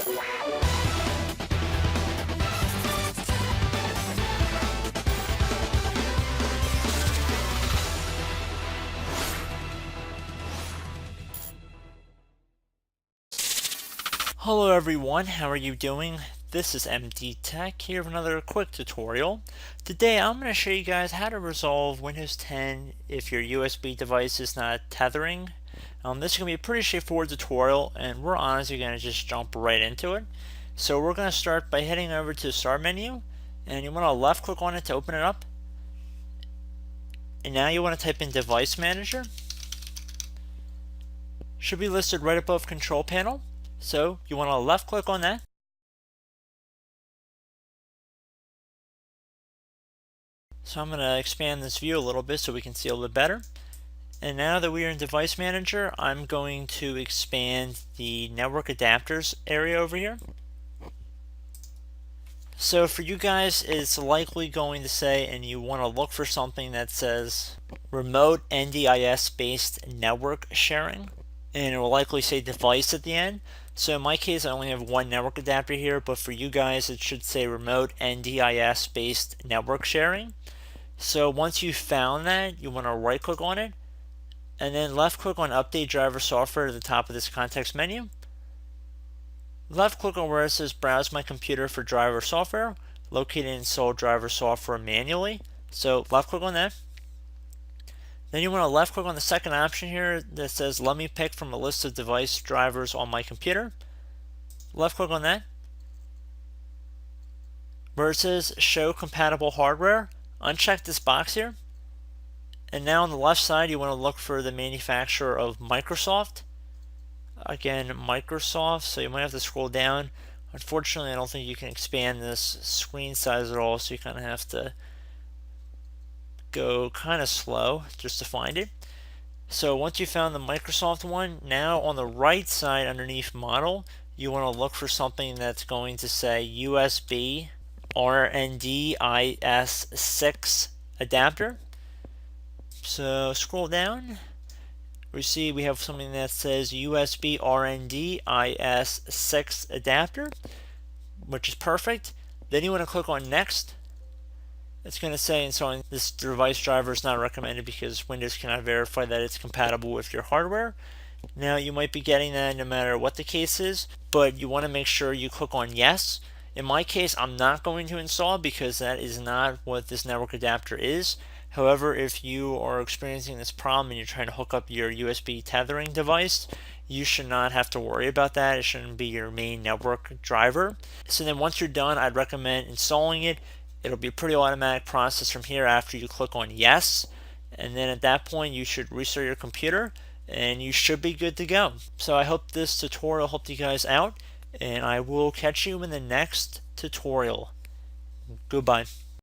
Hello everyone, how are you doing? This is MD Tech here with another quick tutorial. Today I'm going to show you guys how to resolve Windows 10 if your USB device is not tethering. This is going to be a pretty straightforward tutorial, and we're honestly going to just jump right into it. So we're going to start by heading over to the Start menu, and you want to left click on it to open it up. And now you want to type in Device Manager. Should be listed right above Control Panel. So you want to left click on that. So I'm going to expand this view a little bit so we can see a little bit better. And now that we are in Device Manager, I'm going to expand the network adapters area over here. So for you guys, it's likely going to say, and you want to look for something that says Remote NDIS based network sharing, and it will likely say device at the end. So in my case, I only have one network adapter here, but for you guys, it should say Remote NDIS based network sharing. So once you've found that, you want to right click on it, and then left click on Update Driver Software at the top of this context menu. Left click on where it says Browse My Computer for Driver Software, locate and install driver software manually. So left click on that. Then you want to left click on the second option here that says Let me pick from a list of device drivers on my computer. Left click on that. Where it says Show Compatible Hardware, uncheck this box here. And now on the left side you want to look for the manufacturer of Microsoft. Again, Microsoft, so you might have to scroll down. Unfortunately, I don't think you can expand this screen size at all, so you kind of have to go kind of slow just to find it. So once you found the Microsoft one, now on the right side underneath Model, you want to look for something that's going to say USB RNDIS6 adapter. So scroll down. We see we have something that says USB RNDIS6 adapter, which is perfect. Then you want to click on Next. It's going to say installing this device driver is not recommended because Windows cannot verify that it's compatible with your hardware. Now you might be getting that no matter what the case is, but you want to make sure you click on Yes. In my case, I'm not going to install because that is not what this network adapter is. However, if you are experiencing this problem and you're trying to hook up your USB tethering device, you should not have to worry about that. It shouldn't be your main network driver. So then once you're done, I'd recommend installing it. It'll be a pretty automatic process from here after you click on Yes. And then at that point, you should restart your computer and you should be good to go. So I hope this tutorial helped you guys out, and I will catch you in the next tutorial. Goodbye.